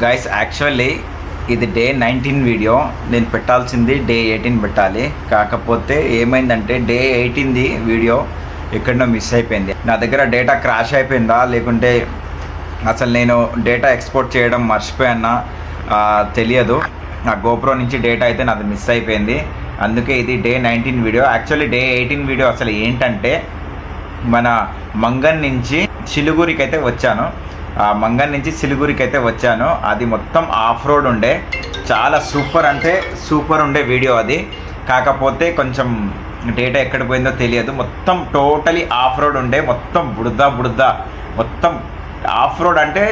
Guys actually ఇది day 19 video, నేను పెట్టాల్సింది డే 18 పెట్టాలి. కాకపోతే ఏమైందంటే డే 18ది వీడియో ఎక్కడో మిస్ అయిపోయింది. నా దగ్గర డేటా క్రాష్ అయిపోయిందా లేకుంటే అసలు నేను డేటా ఎక్స్పోర్ట్ చేయడం మర్చిపోయానా తెలియదు. నా గోప్రో నుంచి డేటా అయితే నాది మిస్ అయిపోయింది. అందుకే ఇది day 19 video. Actually day 18 video అసలు ఏంటంటే మన మంగన్ నుంచి సిలిగురికి అయితే వచ్చాను. మంగన్ నుంచి సిలిగురికి అయితే వచ్చాను. అది మొత్తం ఆఫ్ రోడ్ ఉండే, చాలా సూపర్ అంటే సూపర్ ఉండే వీడియో అది. కాకపోతే కొంచెం డేటా ఎక్కడ పోయిందో తెలియదు. మొత్తం టోటలీ ఆఫ్ రోడ్ ఉండే, మొత్తం బుడద మొత్తం ఆఫ్ రోడ్ అంటే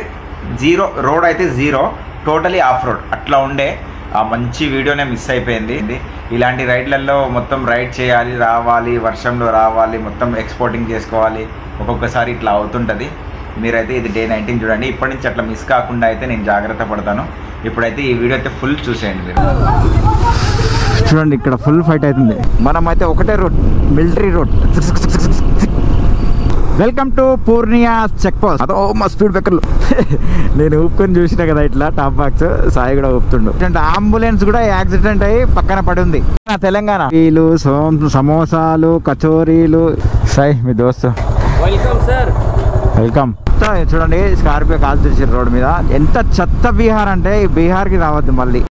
జీరో రోడ్ అయితే జీరో, టోటలీ ఆఫ్ రోడ్ అట్లా ఉండే. ఆ మంచి వీడియోనే మిస్ అయిపోయింది. ఇలాంటి రైడ్లలో మొత్తం రైడ్ చేయాలి, రావాలి, వర్షంలో రావాలి, మొత్తం ఎక్స్పోర్టింగ్ చేసుకోవాలి. ఒక్కొక్కసారి ఇట్లా అవుతుంటుంది. మీరైతే ఇది డే 19 చూడండి. ఇప్పటి నుంచి అట్లా మిస్ కాకుండా అయితే నేను జాగ్రత్త పడతాను. ఇప్పుడైతే ఈ వీడియో అయితే ఫుల్ చూసేయండి మీరు. చూడండి ఇక్కడ ఫుల్ ఫైట్ అవుతుంది. మనమైతే ఒకటే road, military road. Welcome to Purnia check post. అదో మా స్పీడ్ బ్రేకర్లు నేను ఊపుకొని చూసినా కదా ఇట్లా టాప్ బాక్స్. సాయి కూడా ఊపుతుండు. అంబులెన్స్ కూడా యాక్సిడెంట్ అయ్యి పక్కన పడి ఉంది. తెలంగాణ వీళ్ళు సమోసాలు, కచోరీలు. సాయి మీ దోస్తు. Welcome sir. వెల్కమ్. చూడండి స్కార్పియో కాల్ చేసారు రోడ్ మీద. ఎంత చెత్త బీహార్ అంటే ఈ బీహార్కి రావద్దు మళ్ళీ.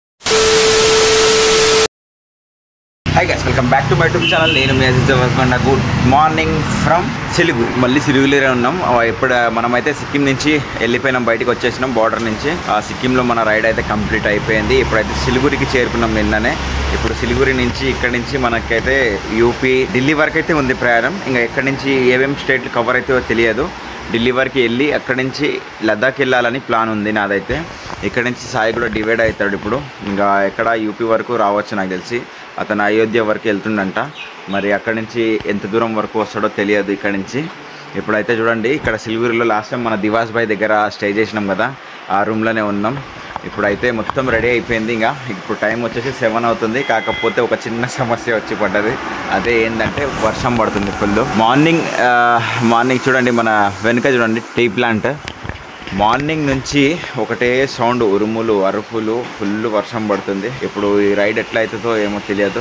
Hi guys, welcome back to my YouTube channel. నేను మీ Ajit Varkonda. Good morning from Siliguri. మళ్ళీ సిలిగురిలో ఉన్నాం. ఇప్పుడు మనమైతే సిక్కిం నుంచి వెళ్ళిపోయినాం, బయటకు వచ్చేసినాం బార్డర్ నుంచి. సిక్కింలో మన రైడ్ అయితే కంప్లీట్ అయిపోయింది. ఇప్పుడైతే సిలిగురికి చేరుకున్నాం నిన్ననే. ఇప్పుడు సిలిగురి నుంచి ఇక్కడి నుంచి మనకైతే యూపీ, ఢిల్లీ వరకు అయితే ఉంది ప్రయాణం. ఇంకా ఎక్కడి నుంచి ఏమేమి స్టేట్లు కవర్ అవుతాయో తెలియదు. ఢిల్లీ వరకు వెళ్ళి అక్కడి నుంచి లద్దాఖ్ వెళ్ళాలని ప్లాన్ ఉంది నాదైతే. ఇక్కడి నుంచి సాయి కూడా డివైడ్ అవుతాడు ఇప్పుడు. ఇంకా ఎక్కడ యూపీ వరకు రావచ్చు నాకు తెలిసి. అతను అయోధ్య వరకు వెళ్తుండంట. మరి అక్కడి నుంచి ఎంత దూరం వరకు వస్తాడో తెలియదు ఇక్కడి నుంచి. ఇప్పుడైతే చూడండి ఇక్కడ సిలిగురిలో లాస్ట్ టైం మన దివాస్ భాయ్ దగ్గర స్టే చేసినాం కదా, ఆ రూమ్లోనే ఉన్నాం. ఇప్పుడైతే మొత్తం రెడీ అయిపోయింది. ఇంకా ఇప్పుడు టైం వచ్చేసి 7 అవుతుంది. కాకపోతే ఒక చిన్న సమస్య వచ్చి పడ్డది. అదే ఏంటంటే వర్షం పడుతుంది ఫుల్. మార్నింగ్ చూడండి మన వెనుక చూడండి టీ ప్లాంట్. మార్నింగ్ నుంచి ఒకటే సౌండ్, ఉరుములు, అరుపులు, ఫుల్ వర్షం పడుతుంది. ఇప్పుడు ఈ రైడ్ ఎట్లా అవుతుందో ఏమో తెలియదు.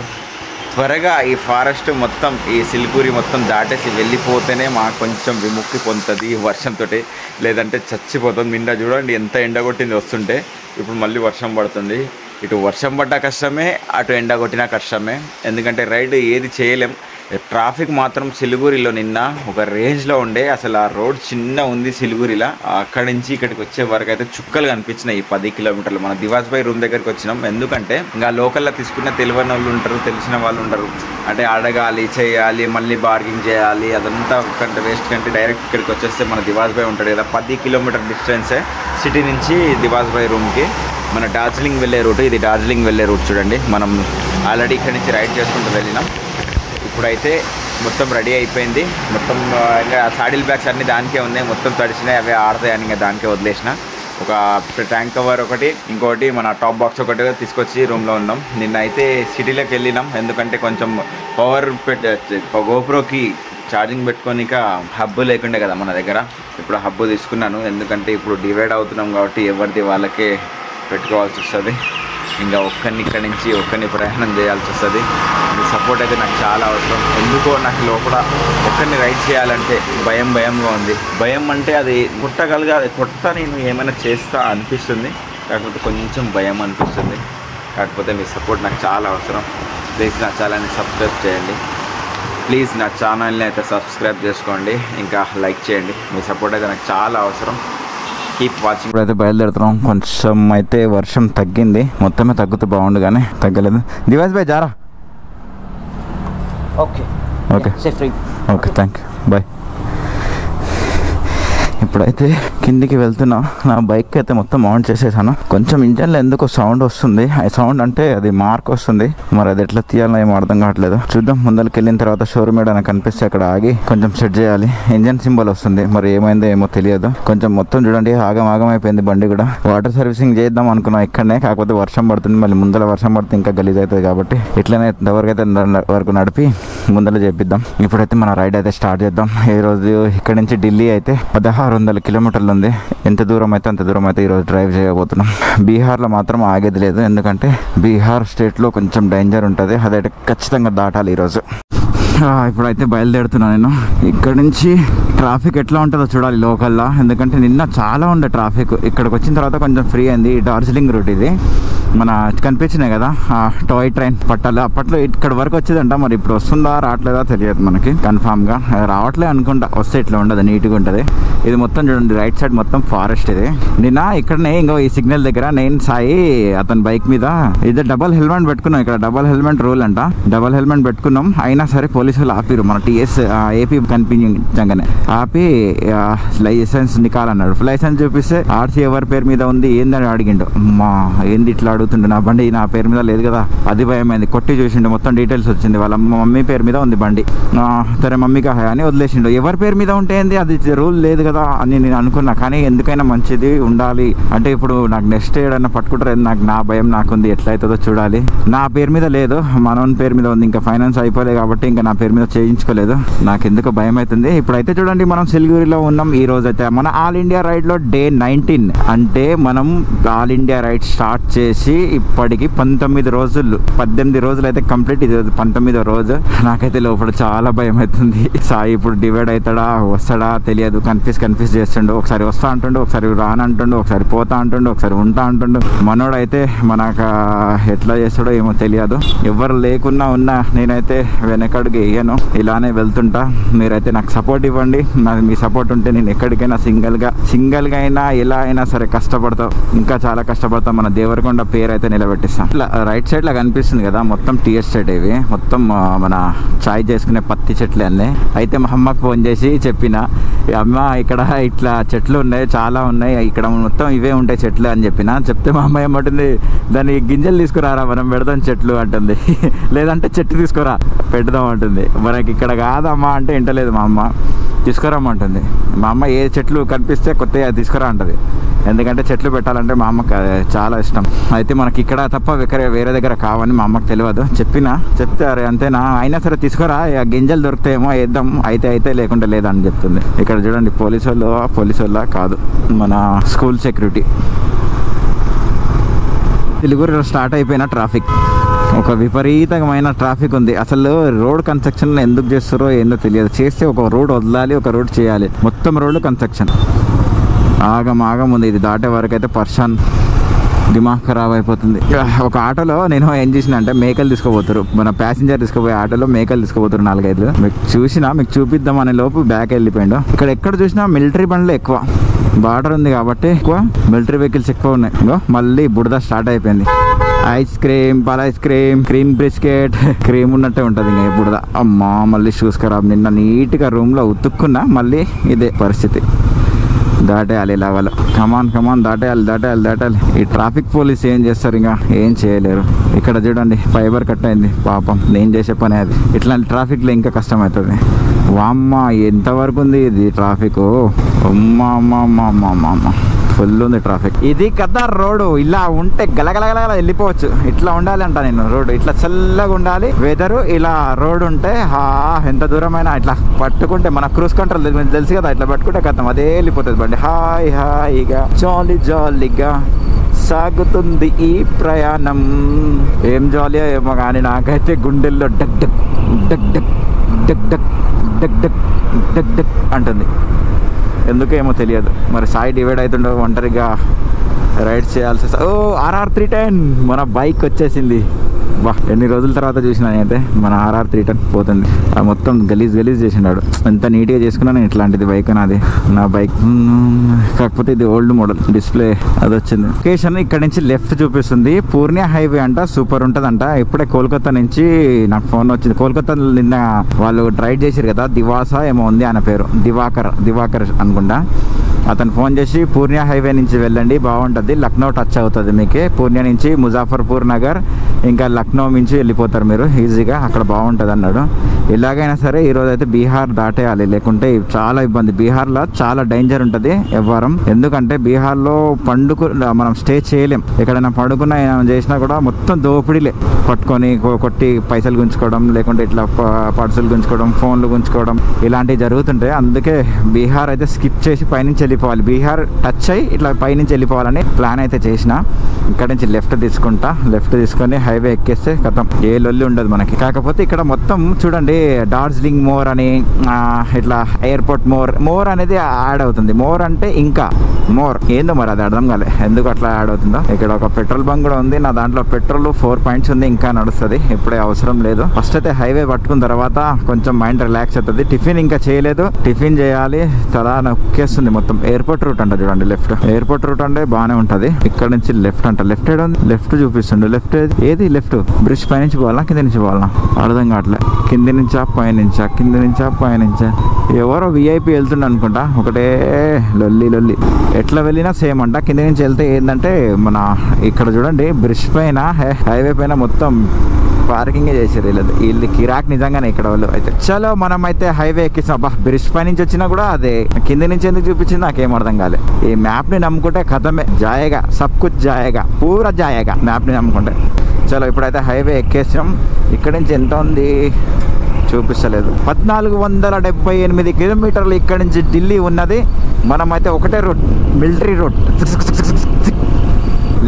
త్వరగా ఈ ఫారెస్ట్ మొత్తం, ఈ సిలిగురి మొత్తం దాటేసి వెళ్ళిపోతేనే మాకు కొంచెం విముక్తి పొందుతుంది ఈ వర్షంతో. లేదంటే చచ్చిపోతుంది. నిండా చూడండి ఎంత ఎండ కొట్టింది వస్తుంటే. ఇప్పుడు మళ్ళీ వర్షం పడుతుంది. ఇటు వర్షం పడ్డా కష్టమే, అటు ఎండ కొట్టినా కష్టమే. ఎందుకంటే రైడ్ ఏది చేయలేం. ట్రాఫిక్ మాత్రం సిలిగురిలో నిన్న ఒక రేంజ్లో ఉండే. అసలు ఆ రోడ్ చిన్న ఉంది సిలిగురిలో. అక్కడి నుంచి ఇక్కడికి వచ్చే వరకు అయితే చుక్కలు కనిపించినాయి. 10 కిలోమీటర్లు మన దివాస్ భాయ్ రూమ్ దగ్గరికి వచ్చినాం. ఎందుకంటే ఇంకా లోకల్లో తీసుకున్న తెలియని వాళ్ళు ఉంటారు, తెలిసిన వాళ్ళు ఉంటారు. అంటే అడగాలి, చేయాలి, మళ్ళీ బార్గింగ్ చేయాలి, అదంతా కంటే వేస్ట్ కంటే డైరెక్ట్ ఇక్కడికి వచ్చేస్తే మన దివాస్ భాయ్ ఉంటాడు కదా. 10 కిలోమీటర్ డిస్టెన్సే సిటీ నుంచి దివాస్ భాయ్ రూమ్కి. మన డార్జిలింగ్ వెళ్ళే రూట్ ఇది. డార్జిలింగ్ వెళ్ళే రూట్ చూడండి. మనం ఆల్రెడీ ఇక్కడి నుంచి రైడ్ చేసుకుంటూ వెళ్ళినాం. ఇప్పుడైతే మొత్తం రెడీ అయిపోయింది. మొత్తం ఇంకా సాడిల్ బ్యాగ్స్ అన్నీ దానికే ఉన్నాయి. మొత్తం తడిచినాయి, అవే ఆడతాయని ఇంకా దానికే వదిలేసిన. ఒక ట్యాంక్ కవర్ ఒకటి, ఇంకోటి మన టాప్ బాక్స్ ఒకటి తీసుకొచ్చి రూమ్లో ఉన్నాం. నిన్న అయితే సిటీలోకి వెళ్ళినాం. ఎందుకంటే కొంచెం పవర్ గోప్రోకి ఛార్జింగ్ పెట్టుకోనిక హబ్బు లేకుండే కదా మన దగ్గర. ఇప్పుడు హబ్బు తీసుకున్నాను. ఎందుకంటే ఇప్పుడు డివైడ్ అవుతున్నాం కాబట్టి ఎవరిది వాళ్ళకే పెట్టుకోవాల్సి వస్తుంది. ఇంకా ఒక్కరిని ఇక్కడి నుంచి ఒక్కరిని ప్రయాణం చేయాల్సి వస్తుంది. మీ సపోర్ట్ అయితే నాకు చాలా అవసరం. ఎందుకో నాకు లోపల ఒక్కరిని రైడ్ చేయాలంటే భయంగా ఉంది. భయం అంటే అది కొట్టగా నేను ఏమైనా చేస్తా అనిపిస్తుంది. కాకపోతే కొంచెం భయం అనిపిస్తుంది. కాకపోతే మీ సపోర్ట్ నాకు చాలా అవసరం. ప్లీజ్ నా ఛానల్ని సబ్స్క్రైబ్ చేయండి. ప్లీజ్ నా ఛానల్ని అయితే సబ్స్క్రైబ్ చేసుకోండి, ఇంకా లైక్ చేయండి. మీ సపోర్ట్ అయితే నాకు చాలా అవసరం. Keep watching. ఇప్పుడైతే బయలుదేరుతున్నాం. కొంచెం అయితే వర్షం తగ్గింది. మొత్తమే తగ్గుతూ బాగుండు కానీ తగ్గలేదు. దివాస్ భాయ్ జారా. Okay okay okay, thank you, bye. ఇప్పుడైతే కిందికి వెళ్తున్నా. నా బైక్ అయితే మొత్తం ఆన్ చేసేసాను. కొంచెం ఇంజన్లో ఎందుకో సౌండ్ వస్తుంది. ఆ సౌండ్ అంటే అది మార్క్ వస్తుంది. మరి అది ఎట్లా తీయాలో ఏమో అర్థం కావట్లేదు. చూద్దాం. ముందరికి వెళ్ళిన తర్వాత షోరూమ్ ఏమైనా కనిపిస్తే అక్కడ ఆగి కొంచెం సెట్ చేయాలి. ఇంజన్ సింబల్ వస్తుంది, మరి ఏమైందో ఏమో తెలియదు. కొంచెం మొత్తం చూడండి ఆగం అయిపోయింది బండి కూడా. వాటర్ సర్వీసింగ్ చేద్దాం అనుకున్నాం ఇక్కడనే. కాకపోతే వర్షం పడుతుంది. మళ్ళీ ముందర వర్షం పడితే ఇంకా గలీజ్ అవుతుంది కాబట్టి ఇట్లనే ఇంతవరకు వరకు నడిపి ముందర చేపిద్దాం. ఇప్పుడైతే మన రైడ్ అయితే స్టార్ట్ చేద్దాం. ఈ రోజు ఇక్కడ నుంచి ఢిల్లీ అయితే 1600 కిలోమీటర్లు కిలోమీటర్లు ఉంది. ఎంత దూరం అయితే అంత దూరం అయితే ఈరోజు డ్రైవ్ చేయబోతున్నాం. బీహార్లో మాత్రం ఆగేది లేదు, ఎందుకంటే బీహార్ స్టేట్లో కొంచెం డేంజర్ ఉంటుంది, అదైతే ఖచ్చితంగా దాటాలి ఈరోజు. ఇప్పుడైతే బయలుదేరుతున్నాను నేను. ఇక్కడ నుంచి ట్రాఫిక్ ఎట్లా ఉంటుందో చూడాలి లోకల్లో, ఎందుకంటే నిన్న చాలా ఉండే ట్రాఫిక్. ఇక్కడికి వచ్చిన తర్వాత కొంచెం ఫ్రీ అయింది. డార్జిలింగ్ రూట్ ఇది మన కనిపించినాయి కదా టాయ్ ట్రైన్ పట్టాలి, అప్పట్లో ఇక్కడ వరకు వచ్చేదంట. మరి ఇప్పుడు వస్తుందా రావట్లేదా తెలియదు మనకి కన్ఫామ్గా. రావట్లే అనుకుంటా, వస్తే ఇట్లా ఉండదు, నీట్గా ఉంటుంది. ఇది మొత్తం చూడండి రైట్ సైడ్ మొత్తం ఫారెస్ట్. ఇది నిన్న ఇక్కడనే ఇంకో ఈ సిగ్నల్ దగ్గర నేను సాయి అతని బైక్ మీద ఇది డబల్ హెల్మెట్ పెట్టుకున్నాం. ఇక్కడ డబల్ హెల్మెట్ రూల్ అంట. డబల్ హెల్మెట్ పెట్టుకున్నాం, అయినా సరే పోలీసులు ఆపిరు. మన టీఎస్ ఏపీ కనిపించగానే ఆపి లైసెన్స్ నికాలన్నాడు. లైసెన్స్ చూపిస్తే ఆర్సీ ఎవరి పేరు మీద ఉంది ఏందని అడిగిండు. అమ్మా ఏంది ఇట్లా అడుగుతుండే, నా బండి నా పేరు మీద లేదు కదా. అది భయమైంది. కొట్టి చూసిండు, మొత్తం డీటెయిల్స్ వచ్చింది. వాళ్ళ మమ్మీ పేరు మీద ఉంది బండి. సరే మమ్మీకి అని వదిలేసిండు. ఎవరి పేరు మీద ఉంటే ఏంది, అది రూల్ లేదు కదా అని నేను అనుకున్నా. కానీ ఎందుకైనా మంచిది ఉండాలి అంటే, ఇప్పుడు నాకు నెక్స్ట్ ఏడన్నా పట్టుకుంటారు, నాకు నా భయం నాకుంది, ఎట్లయితుందో చూడాలి. నా పేరు మీద లేదు, మనోన్ పేరు మీద ఉంది. ఇంకా ఫైనాన్స్ అయిపోలేదు కాబట్టి ఇంకా నా పేరు మీద చేయించుకోలేదు. నాకు ఎందుకు భయం అవుతుంది. ఇప్పుడైతే చూడండి మనం సిలిగురిలో ఉన్నాం. ఈ రోజు అయితే మన ఆల్ ఇండియా రైడ్ లో డే 19. అంటే మనం ఆల్ ఇండియా రైడ్ స్టార్ట్ చేసి ఇప్పటికి 19 రోజులు, 18 రోజులు అయితే కంప్లీట్. ఇది 19వ రోజు. నాకైతే లోపల చాలా భయం అవుతుంది. సాయి ఇప్పుడు డివైడ్ అవుతాడా వస్తాడా తెలియదు. కన్ఫ్యూజ్ చేస్తుండు. ఒకసారి వస్తా అంటుండు, ఒకసారి రానంటుండు, ఒకసారి పోతా అంటుండు, ఒకసారి ఉంటా అంటుండు. మనోడైతే మనకు ఎట్లా చేస్తాడో ఏమో తెలియదు. ఎవరు లేకున్నా ఉన్నా నేనైతే వెనకడుగు వేయను, ఇలానే వెళ్తుంటా. మీరైతే నాకు సపోర్ట్ ఇవ్వండి. నాకు మీ సపోర్ట్ ఉంటే నేను ఎక్కడికైనా సింగిల్గా అయినా ఎలా అయినా సరే కష్టపడతాం, ఇంకా చాలా కష్టపడతాం. మన దేవరకొండ పేరు అయితే నిలబెట్టిస్తాం. ఇట్లా రైట్ సైడ్ లా కనిపిస్తుంది కదా మొత్తం టీ ఎస్టేట్. ఇవి మొత్తం మన చాయ్ చేసుకునే పత్తి చెట్లు అన్నీ. అయితే మా అమ్మకు ఫోన్ చేసి చెప్పిన, అమ్మ ఇక్కడ ఇట్లా చెట్లు ఉన్నాయి, చాలా ఉన్నాయి, ఇక్కడ మొత్తం ఇవే ఉంటాయి చెట్లు అని చెప్పిన. చెప్తే మా అమ్మాయి ఏమంటుంది, దాని గింజలు తీసుకురారా మనం పెడదాం చెట్లు అంటుంది. లేదంటే చెట్టు తీసుకురా పెడదాం అంటుంది. మనకి ఇక్కడ కాదమ్మా అంటే వింటలేదు మా అమ్మ. తీసుకురామంటుంది. మా అమ్మ ఏ చెట్లు కనిపిస్తే కొత్తగా తీసుకురా అంటది. ఎందుకంటే చెట్లు పెట్టాలంటే మా అమ్మకి చాలా ఇష్టం. అయితే మనకి ఇక్కడ తప్ప వేరే దగ్గర కావని మా అమ్మకి తెలియదు. చెప్తే అరే అంతేనా, అయినా సరే తీసుకురా, గింజలు దొరుకుతాయేమో వేద్దాం, అయితే లేకుండా లేదని చెప్తుంది. ఇక్కడ చూడండి పోలీసు వాళ్ళ కాదు, మన స్కూల్ సెక్యూరిటీ. సిలిగురిలో స్టార్ట్ అయిపోయిన ట్రాఫిక్, ఒక విపరీతమైన ట్రాఫిక్ ఉంది. అసలు రోడ్ కన్స్ట్రక్షన్ ఎందుకు చేస్తారో ఏందో తెలియదు. చేస్తే ఒక రోడ్ వదలాలి, ఒక రోడ్ చేయాలి. మొత్తం రోడ్డు కన్స్ట్రక్షన్ ఆగం ఉంది. ఇది దాటే వరకు అయితే పర్షాన్, దిమాగ్ ఖరాబ్ అయిపోతుంది. ఒక ఆటోలో నేను ఏం చేసిన అంటే మేకలు తీసుకుపోతారు, మన ప్యాసింజర్ తీసుకుపోయే ఆటోలో మేకలు తీసుకుపోతారు 4-5. మీకు చూపిద్దాం అనే లోపు బ్యాక్ వెళ్ళిపోయిండు. ఇక్కడ ఎక్కడ చూసినా మిలిటరీ బండ్లు ఎక్కువ, బార్డర్ ఉంది కాబట్టి ఎక్కువ మిలిటరీ వెహికల్స్ ఎక్కువ ఉన్నాయి. మళ్ళీ బుడద స్టార్ట్ అయిపోయింది. ఐస్ క్రీమ్, పాల ice cream, cream biscuit, cream ఉన్నట్టే ఉంటుంది ఇంకా బుడద. అమ్మా మళ్ళీ షూస్ ఖరాబ్. నిన్న నీట్గా రూమ్లో ఉతుక్కున్నా, మళ్ళీ ఇదే పరిస్థితి. దాటేయాలి లెవెల్. కమాన్ దాటేయాలి. ఈ ట్రాఫిక్ పోలీస్ ఏం చేస్తారు, ఇంకా ఏం చేయలేరు. ఇక్కడ చూడండి ఫైబర్ కట్ అయింది పాపం. నేను చేసే పని అది. ఇట్లాంటి ట్రాఫిక్లో ఇంకా కష్టం అవుతుంది. వామ్మ ఎంతవరకు ఉంది ఇది ట్రాఫిక్, అమ్మ ఫుల్ ఉంది ట్రాఫిక్. ఇది కదా రోడ్డు. ఇలా ఉంటే గలగలగల వెళ్ళిపోవచ్చు. ఇట్లా ఉండాలి అంట నేను. రోడ్డు ఇట్లా చల్లగా ఉండాలి, వెదరు ఇలా రోడ్డు ఉంటే ఎంత దూరమైనా ఇట్లా పట్టుకుంటే, మన క్రూజ్ కంట్రోల్ తెలుసు కదా, ఇట్లా పట్టుకుంటే కథం అదే వెళ్ళిపోతుంది బండి. హాయిగా జాలీగా సాగుతుంది ఈ ప్రయాణం. ఏం జాలీయో ఏమో కానీ నాకైతే గుండెల్లో డక్ డక్ డక్ డక్ డక్ డక్ డక్ డక్ డక్ డక్ అంటుంది. ఎందుకేమో తెలియదు. మరి సాయి డివైడ్ అవుతుండో ఒంటరిగా రైడ్ చేయాల్సి. RR 310 మన బైక్ వచ్చేసింది. వా ఎన్ని రోజుల తర్వాత చూసినా నేనైతే మన RR 310 పోతుంది. మొత్తం గలీజ్ చేసినాడు. ఎంత నీట్గా చేసుకున్నా నేను ఇట్లాంటిది బైక్ నాది, నా బైక్. కాకపోతే ఇది ఓల్డ్ మోడల్, డిస్ప్లే అది వచ్చింది. లొకేషన్ ఇక్కడ నుంచి లెఫ్ట్ చూపిస్తుంది. పూర్ణియా హైవే అంట, సూపర్ ఉంటుందంట. ఇప్పుడే కోల్కతా నుంచి నాకు ఫోన్ వచ్చింది. కోల్కతా నిన్న వాళ్ళు రైడ్ చేసారు కదా, దివాసా ఏమో ఉంది ఆయన పేరు, దివాకర్ అనుకుంటా. అతను ఫోన్ చేసి పూర్ణియా హైవే నుంచి వెళ్ళండి బాగుంటుంది, లక్నో టచ్ అవుతుంది మీకే. పూర్ణియా నుంచి ముజాఫర్పూర్ నగర్, ఇంకా లక్నో నుంచి వెళ్ళిపోతారు మీరు ఈజీగా, అక్కడ బాగుంటుంది అన్నాడు. ఎలాగైనా సరే ఈరోజు అయితే బీహార్ దాటేయాలి, లేకుంటే చాలా ఇబ్బంది. బీహార్లో చాలా డేంజర్ ఉంటుంది వ్యవహారం. ఎందుకంటే బీహార్లో మనం స్టే చేయలేం. ఎక్కడైనా పడుకున్నా ఏమైనా చేసినా కూడా మొత్తం దోపిడీలే. పట్టుకొని కొట్టి పైసలు గుంజుకోవడం, లేకుంటే ఇట్లా పర్సులు గుంజుకోవడం, ఫోన్లు గుంజుకోవడం, ఇలాంటివి జరుగుతుంటాయి. అందుకే బీహార్ అయితే స్కిప్ చేసి పైనుంచి వెళ్ళిపోవాలి, బీహార్ టచ్ అయ్యి ఇట్లా పైనుంచి వెళ్ళిపోవాలని ప్లాన్ అయితే చేసిన. ఇక్కడ నుంచి లెఫ్ట్ తీసుకుంటా, లెఫ్ట్ తీసుకొని హైవే ఎక్కేస్తే కథం ఏ లొల్లి ఉండదు మనకి. కాకపోతే ఇక్కడ మొత్తం చూడండి డార్జిలింగ్ మోర్ అని ఇట్లా ఎయిర్పోర్ట్ మోర్ అనేది యాడ్ అవుతుంది. మోర్ అంటే ఇంకా మోర్ ఏందో మరి అది అర్థం కాలే ఎందుకు అట్లా యాడ్ అవుతుందో. ఇక్కడ ఒక పెట్రోల్ బంక్ కూడా ఉంది, నా దాంట్లో పెట్రోల్ 4 పాయింట్స్ ఉంది, ఇంకా నడుస్తుంది, ఇప్పుడే అవసరం లేదు. ఫస్ట్ అయితే హైవే పట్టుకున్న తర్వాత కొంచెం మైండ్ రిలాక్స్ అవుతుంది. టిఫిన్ ఇంకా చేయలేదు, టిఫిన్ చేయాలి, తలా నొక్కేస్తుంది మొత్తం. ఎయిర్పోర్ట్ రూట్ అంట చూడండి, లెఫ్ట్ ఎయిర్పోర్ట్ రూట్ అంటే బాగానే ఉంటది. ఇక్కడ నుంచి లెఫ్ట్ అంట, లెఫ్ట్ లెఫ్ట్ చూపిస్తుండే, లెఫ్ట్ ఏది లెఫ్ట్ బ్రిడ్జ్ పై నుంచి పోవాలా కింద నుంచి పోవాలా అర్థం కావట్లే. కింది నుంచా పైనుంచా, కింది నుంచా పైనుంచా, ఎవరో విఐపి వెళ్తుండ అనుకుంటా, ఒకటే లొల్లి. ఎట్లా వెళ్ళినా సేమ్ అంట. కింద నుంచి వెళ్తే ఏంటంటే మన ఇక్కడ చూడండి బ్రిడ్జ్ పైన హైవే పైన మొత్తం పార్కింగ్ చేసారు వీళ్ళు కిరాక్ నిజంగానే ఇక్కడ వాళ్ళు. అయితే చలో మనం అయితే హైవే ఎక్కిస్తాం. అబ్బా బ్రిడ్జ్ పై నుంచి వచ్చినా కూడా అదే కింద నుంచి ఎందుకు చూపించింది నాకేం అర్థం కాలే. ఈ మ్యాప్ ని నమ్ముకుంటే కథమే, జాయేగా సబ్ కుచ్ జాయేగా, పూరా జాయేగా మ్యాప్ ని నమ్ముకుంటే. చలో ఇప్పుడైతే హైవే ఎక్కేసాం. ఇక్కడ నుంచి ఎంత ఉంది చూపిస్తలేదు, 1478 కిలోమీటర్లు ఇక్కడ నుంచి ఢిల్లీ ఉన్నది. మనమైతే ఒకటే route, military route.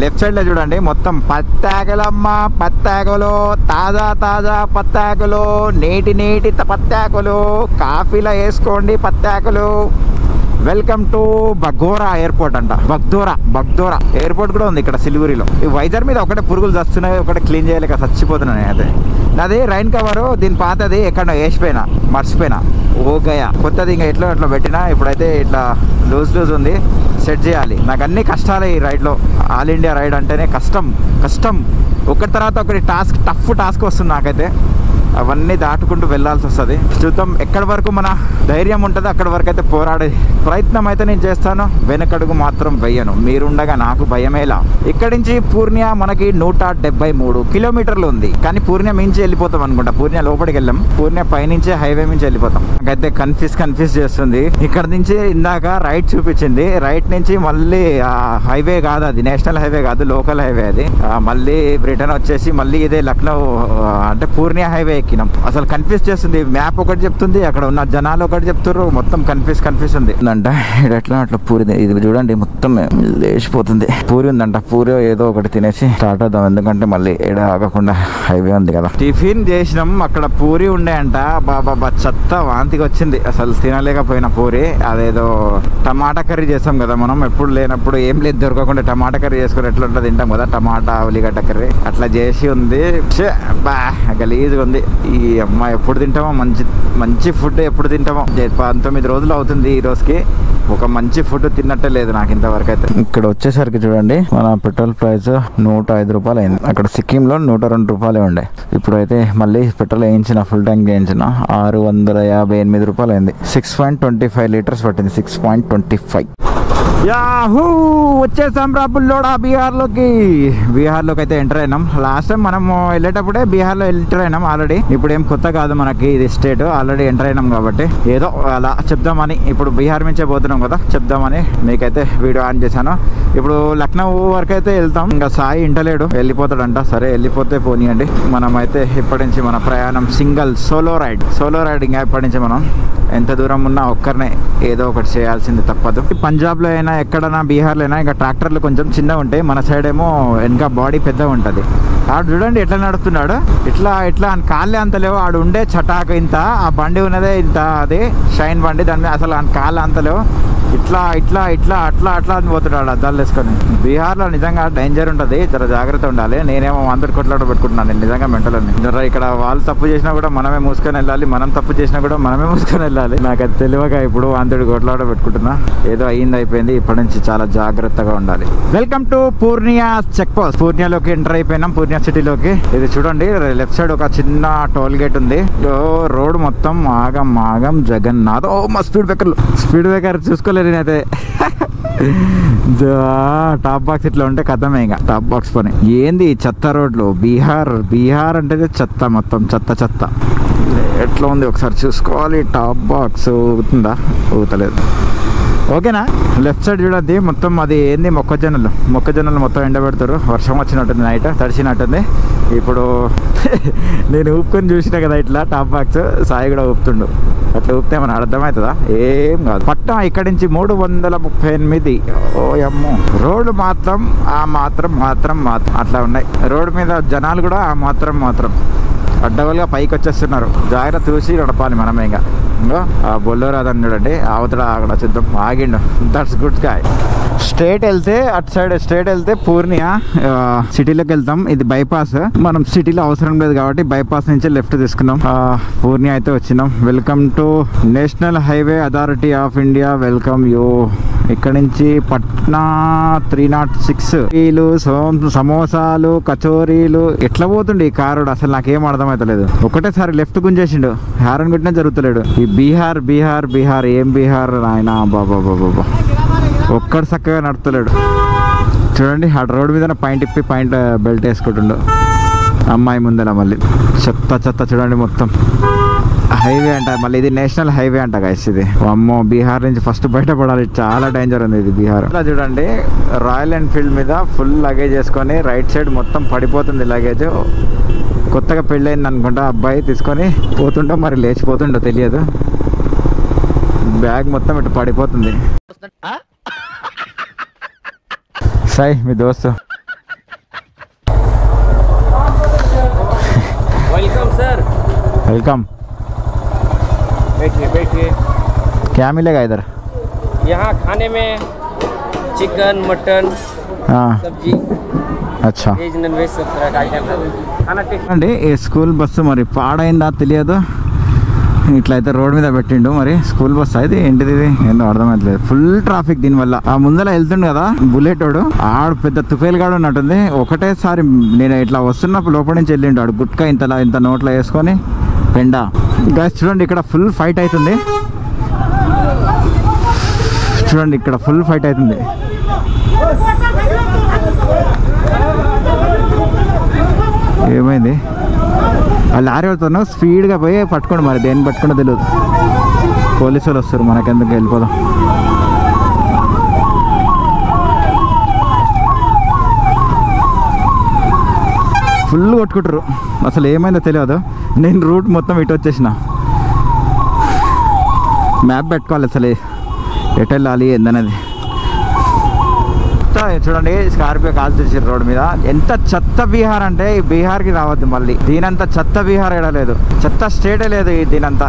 Left side లో చూడండి మొత్తం పత్తాకులమ్మ, పత్తాకులు, తాజా పత్తాకులు, నేటి పత్తాకులు, కాఫీలో వేసుకోండి పత్తాకులు. వెల్కమ్ టు బగ్దోరా ఎయిర్పోర్ట్ అంట. బగ్దోరా ఎయిర్పోర్ట్ కూడా ఉంది ఇక్కడ సిలిగురిలో. ఈ వైజర్ మీద ఒకటే పురుగులు వస్తున్నాయి, ఒకటే క్లీన్ చేయలేక చచ్చిపోతున్నాయి. అయితే నాది రైన్ కవర్, దీని పాతది ఎక్కడ వేసిపోయినా, మర్చిపోయినా. ఓ గయా కొత్తది ఇంకా ఎట్లా పెట్టినా. ఇప్పుడైతే ఇట్లా లూజ్ ఉంది, సెట్ చేయాలి. నాకు అన్ని కష్టాలే ఈ రైడ్లో. ఆల్ ఇండియా రైడ్ అంటేనే కష్టం. ఒకటి తర్వాత ఒకటి టఫ్ టాస్క్ వస్తుంది నాకైతే. అవన్నీ దాటుకుంటూ వెళ్ళాల్సి వస్తుంది. చూద్దాం ఎక్కడి వరకు మన ధైర్యం ఉంటుంది అక్కడి వరకు అయితే పోరాడే ప్రయత్నం అయితే నేను చేస్తాను. వెనకడుగు మాత్రం వెయ్యను. మీరుండగా నాకు భయమేలా. ఇక్కడి నుంచి పూర్ణియా మనకి 173 కిలోమీటర్లు ఉంది. కానీ పూర్ణియా మించి వెళ్ళిపోతాం అనుకుంటా. పూర్ణియా లోపలికి వెళ్ళాం, పూర్ణియా పైనుంచే హైవే మించి వెళ్ళిపోతాం. నాకైతే కన్ఫ్యూజ్ చేస్తుంది. ఇక్కడ నుంచి ఇందాక రైట్ చూపించింది, రైట్ నుంచి మళ్ళీ హైవే కాదు అది, నేషనల్ హైవే కాదు, లోకల్ హైవే అది. మళ్ళీ రిటర్న్ వచ్చేసి మళ్ళీ ఇదే లక్నో అంటే పూర్ణియా హైవే ఎక్కినాం. అసలు కన్ఫ్యూజ్ చేస్తుంది. మ్యాప్ ఒకటి చెప్తుంది, అక్కడ ఉన్న జనాలు ఒకటి చెప్తారు, మొత్తం కన్ఫ్యూజ్ ఉంది అంట. ఎట్లా అట్లా పూరి ఇది చూడండి మొత్తం లేచిపోతుంది. పూరి ఉందంట, పూరి ఏదో ఒకటి తినేసి స్టార్ట్ అవుదాం, ఎందుకంటే మళ్ళీ ఏడ ఆగకుండా హైవే ఉంది కదా. టిఫిన్ చేసినాం, అక్కడ పూరి ఉండే అంట. బాబా చెత్త వాంతికి వచ్చింది, అసలు తినలేకపోయిన పూరి. అదేదో టమాటా కర్రీ చేస్తాం కదా మనం, ఎప్పుడు లేనప్పుడు ఏం లేదు దొరకకుండా టమాటా కర్రీ చేసుకుని ఎట్లా ఉంటుంది తింటాం కదా, టమాటా ఉల్లిగడ్డ కర్రీ అట్లా చేసి ఉంది. గలీజ్గా ఉంది. ఈ అమ్మ ఎప్పుడు తింటామో మంచి ఫుడ్ ఎప్పుడు తింటామో. 19 రోజులు అవుతుంది ఈ రోజుకి, ఒక మంచి ఫుడ్ తిన్నట్టే లేదు నాకు ఇంతవరకు అయితే. ఇక్కడ వచ్చేసరికి చూడండి మన పెట్రోల్ ప్రైస్ 105 రూపాయలు అయింది. అక్కడ సిక్కిం లో 102 రూపాయలే ఉండే. ఇప్పుడైతే మళ్ళీ పెట్రోల్ వేయించిన, ఫుల్ ట్యాంక్ వేయించిన 658 రూపాయలు అయింది. 6.25 లీటర్స్ పట్టింది, 6.25. యాహూ వచ్చేసాం రా బుల్లోడా బీహార్లోకి అయితే ఎంటర్ అయినాం. లాస్ట్ టైం మనం వెళ్ళేటప్పుడే బీహార్లో ఎంటర్ అయినాం ఆల్రెడీ. ఇప్పుడు ఏం కొత్త కాదు మనకి, ఇది స్టేట్ ఆల్రెడీ ఎంటర్ అయినాం కాబట్టి ఏదో అలా చెప్దామని. ఇప్పుడు బీహార్ నుంచే పోతున్నాం కదా, చెప్దామని మీకైతే వీడియో ఆన్ చేశాను. ఇప్పుడు లక్నో వరకు అయితే వెళ్తాం. ఇంకా సాయి ఇంటలేడు, వెళ్ళిపోతాడంట. సరే వెళ్ళిపోతే పోనీయండి. మనం అయితే ఇప్పటి నుంచి మన ప్రయాణం సోలో రైడ్. ఇంకా ఇప్పటి నుంచి మనం ఎంత దూరం ఉన్నా ఒక్కరినే ఏదో ఒకటి చేయాల్సింది తప్పదు. పంజాబ్లో అయినా ఎక్కడైనా బీహార్లో అయినా ఇంకా ట్రాక్టర్లు కొంచెం చిన్నగా ఉంటాయి, మన సైడ్ ఏమో వెనక బాడీ పెద్దగా ఉంటుంది. ఆడు చూడండి ఎట్లా నడుస్తున్నాడు, ఇట్లా కాళ్ళే అంత లేవు. ఆడు ఉండే చటాకు ఇంత, ఆ బండి ఉన్నదే ఇంత, అది షైన్ బండి, దాని మీద అసలు కాళ్ళు అంత లేవు. ఇట్లా అని పోతున్నాడు అద్దాలు వేసుకొని. బీహార్లో నిజంగా డేంజర్ ఉంటుంది, జర జాగ్రత్త ఉండాలి. నేనేమో అందరు కొట్లాట పెట్టుకుంటున్నాను, నేను నిజంగా మెంటల్ని. జర ఇక్కడ వాళ్ళు తప్పు చేసినా కూడా మనమే మూసుకొని వెళ్ళాలి, మనం తప్పు చేసినా కూడా మనమే మూసుకొని వెళ్ళాలి. నాకు అది తెలియక ఇప్పుడు అందరు కొట్లాట పెట్టుకుంటున్నా. ఏదో అయిపోయింది, ఇప్పటి నుంచి చాలా జాగ్రత్తగా ఉండాలి. Welcome to Purnia check post. పూర్ణియాలోకి ఎంటర్ అయిపోయినాం, పూర్ణియా సిటీలోకి. ఇది చూడండి లెఫ్ట్ సైడ్ ఒక చిన్న టోల్ గేట్ ఉంది. రోడ్ మొత్తం ఆగం జగన్నాథ్. ఓ మా స్పీడ్ బ్రేకర్ చూసుకోలేదు నేనైతే. టాప్ బాక్స్ ఇట్లా ఉంటే కథమే ఇంకా టాప్ బాక్స్ పని. ఏంది చెత్త రోడ్లు, బీహార్ అంటే చెత్త, మొత్తం చెత్త. ఎట్లా ఉంది ఒకసారి చూసుకోవాలి. టాప్ బాక్స్ ఊగుతుందా, ఊగలేదు. ఓకేనా. లెఫ్ట్ సైడ్ చూడండి మొత్తం అది ఏంది మొక్కజొన్నలు మొత్తం ఎండబెడతారు. వర్షం వచ్చినట్టుంది, నైట్ తడిచినట్టుంది. ఇప్పుడు నేను ఊపుకొని చూసినా కదా ఇట్లా టాప్ బాక్స్. సాయి కూడా ఊపుతుండు. అట్లా ఊపితే ఏమైనా అర్థమవుతుందా? ఏం కాదు. పట్నం ఇక్కడి నుంచి 338. ఓ అమ్మో. రోడ్డు మాత్రం అట్లా ఉన్నాయి. రోడ్డు మీద జనాలు కూడా మాత్రం అడ్డగోలుగా పైకి వచ్చేస్తున్నారు. జాగ్రత్త చూసి నడపాలి మనమే. ఇంకో ఆ బొల్లోరా అదని చూడండి, అవతల అక్కడ చూద్దాం. ఆగిండు. That's good guy. స్ట్రేట్ వెళ్తే అటు సైడ్ స్ట్రేట్ వెళ్తే పూర్ణియా సిటీలోకి వెళ్తాం. ఇది బైపాస్. మనం సిటీలో అవసరం లేదు కాబట్టి బైపాస్ నుంచి లెఫ్ట్ తీసుకున్నాం. పూర్ణియా అయితే వచ్చినాం. Welcome to national highway authority of India. Welcome you. ఇక్కడ నుంచి పట్నా 306. టీలు, సమోసాలు, కచోరీలు ఎట్లా పోతుండే ఈ కారు. అసలు నాకేం అర్థమవుతలేదు. ఒకటేసారి లెఫ్ట్ గుంజేసిండు. హారన్ కొట్టినా జరుగుతలేడు. ఈ బీహార్ ఏం బీహార్ ఆయన. బాబా ఒక్కడు చక్కగా నడుపుతలేడు. చూడండి ఆ రోడ్డు మీద పాయింట్ బెల్ట్ వేసుకుంటుండు. అమ్మాయి ముందర మళ్ళీ చెత్త చూడండి మొత్తం. హైవే అంట మళ్ళీ. ఇది నేషనల్ హైవే అంట గైస్. ఇది అమ్మో, బీహార్ నుంచి ఫస్ట్ బయటపడాలి. చాలా డేంజర్ ఉంది ఇది బీహార్. ఇలా చూడండి రాయల్ ఎన్ఫీల్డ్ మీద ఫుల్ లగేజ్ వేసుకొని రైట్ సైడ్ మొత్తం పడిపోతుంది లగేజ్. కొత్తగా పెళ్ళయింది అనుకుంటా అబ్బాయి తీసుకొని పోతుంటో మరి లేచిపోతుండో తెలియదు. బ్యాగ్ మొత్తం ఇటు పడిపోతుంది. సాయి మీ దోస్తు. Welcome sir. वेलकम. बैठिए. क्या मिलेगा इधर? यहाँ खाने में चिकन, मटन, सब्जी, अच्छा, वेज नॉन वेज सब तरह का आइटम है. खाना टेस्ट. అండి ఈ స్కూల్ బస్సు మరి పాడైందా తెలియదు. ఇట్లయితే రోడ్ మీద పెట్టిండు. మరి స్కూల్ బస్ అయితే ఏంటిది? ఇది ఏందో అర్థమవుతలేదు. ఫుల్ ట్రాఫిక్ దీనివల్ల. ఆ ముందర వెళ్తుండు కదా బుల్లెట్ వాడు, ఆడు పెద్ద తుఫేలుగాడు ఉన్నట్టుంది. ఒకటేసారి నేను ఇట్లా వస్తున్నప్పుడు లోపల నుంచి వెళ్ళిండు ఆడు. గుట్కా ఇంత నోట్లో వేసుకొని పెండ. గైస్ చూడండి ఇక్కడ ఫుల్ ఫైట్ అవుతుంది. చూడండి ఇక్కడ ఫుల్ ఫైట్ అవుతుంది. ఏమైంది? ఆ లారీ వెళ్తాను స్పీడ్గా పోయి పట్టుకోండి. మరి దేన్ని పట్టుకుంటో తెలియదు. పోలీసు వాళ్ళు వస్తారు. మనకెందుకు, వెళ్ళిపోదాం. ఫుల్ కొట్టుకుంటారు. అసలు ఏమైందో తెలియదు. నేను రూట్ మొత్తం ఇటు వచ్చేసిన. మ్యాప్ పెట్టుకోవాలి అసలు ఎటు వెళ్ళాలి ఏందనేది. చూడండి స్కార్పియో కాల్ చేసారు రోడ్డు మీద. ఎంత చెత్త బీహార్ అంటే ఈ బీహార్కి రావద్దు మళ్ళీ. దీనంతా చెత్త బీహార్ ఎడలేదు. చెత్త స్టేటే లేదు దీనంతా.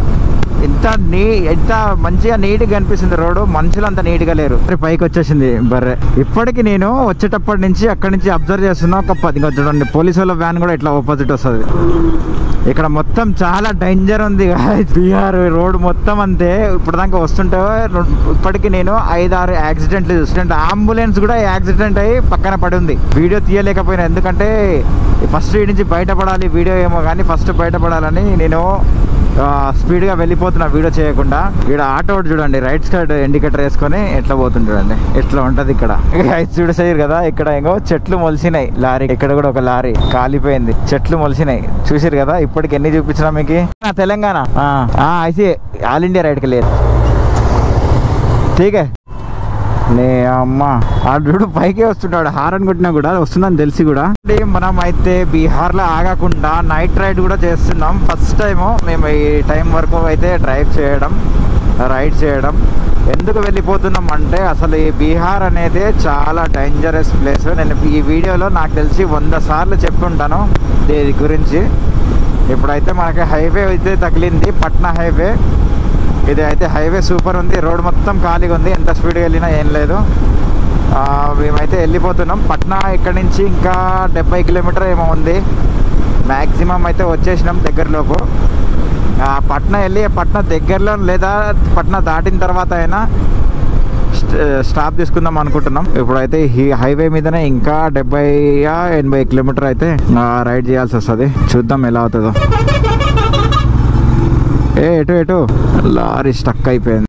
ఎంత మంచిగా నీట్గా కనిపిస్తుంది రోడ్డు. మనుషులు అంత నీట్గా లేరు. పైకి వచ్చేసింది బర్రె. ఇప్పటికి నేను వచ్చేటప్పటి నుంచి అక్కడి నుంచి అబ్జర్వ్ చేస్తున్నా. ఒక 10 చూడండి పోలీసు వాళ్ళ వ్యాన్ కూడా ఇట్లా ఆపోజిట్ వస్తుంది. ఇక్కడ మొత్తం చాలా డేంజర్ ఉంది బీహార్ రోడ్ మొత్తం. అంతే ఇప్పుడు దాకా వస్తుంటే ఇప్పటికి నేను 5-6 యాక్సిడెంట్లు చూస్తుంటే అంబులెన్స్ కూడా యాక్సిడెంట్ అయ్యి పక్కన పడి ఉంది. వీడియో తీయలేకపోయినా ఎందుకంటే ఫస్ట్ ఈ నుంచి బయటపడాలి. వీడియో ఏమో కానీ ఫస్ట్ బయటపడాలని నేను స్పీడ్గా వెళ్ళిపోతున్నా వీడియో చేయకుండా. ఇక్కడ ఆటో చూడండి రైట్ సైడ్ ఇండికేటర్ వేసుకొని ఎట్లా పోతుంది చూడండి. ఎట్లా ఉంటుంది ఇక్కడ. చూడు సైడ్ కదా ఇక్కడ ఏమో చెట్లు మొలిసినాయి. లారీ ఇక్కడ కూడా ఒక లారీ కాలిపోయింది. చెట్లు మొలిసినాయి చూసారు కదా. ఇప్పటికి ఎన్ని చూపించినా మీకు. తెలంగాణ ఐసీ ఆల్ ఇండియా రైడ్కి లేదు. ఠీకే నే అమ్మ. ఆడు పైకే వస్తున్నాడు. హారన్ కొట్టినా కూడా వస్తుందని తెలిసి కూడా. మనం అయితే బీహార్లో ఆగకుండా నైట్ రైడ్ కూడా చేస్తున్నాం. ఫస్ట్ టైము మేము ఈ టైం వరకు అయితే రైడ్ చేయడం. ఎందుకు వెళ్ళిపోతున్నాం అంటే అసలు ఈ బీహార్ అనేది చాలా డేంజరస్ ప్లేస్. నేను ఈ వీడియోలో నాకు తెలిసి 100 సార్లు చెప్పుంటాను దీని గురించి. ఇప్పుడైతే మనకి హైవే అయితే తగిలింది, పట్నా హైవే. ఇది అయితే హైవే సూపర్ ఉంది. రోడ్ మొత్తం ఖాళీగా ఉంది. ఎంత స్పీడ్గా వెళ్ళినా ఏం లేదు. మేమైతే వెళ్ళిపోతున్నాం. పట్నా ఇక్కడ నుంచి ఇంకా 70 కిలోమీటర్ ఏమో ఉంది. మ్యాక్సిమం అయితే వచ్చేసినాం దగ్గరలోపు. పట్నా వెళ్ళి పట్నా దగ్గరలో లేదా పట్నా దాటిన తర్వాత అయినా స్టాప్ తీసుకుందాం అనుకుంటున్నాం. ఇప్పుడైతే ఈ హైవే మీదనే ఇంకా 70-80 కిలోమీటర్ అయితే రైడ్ చేయాల్సి వస్తుంది. చూద్దాం ఎలా అవుతుందో. ఎటు లారీ స్టక్ అయిపోయింది.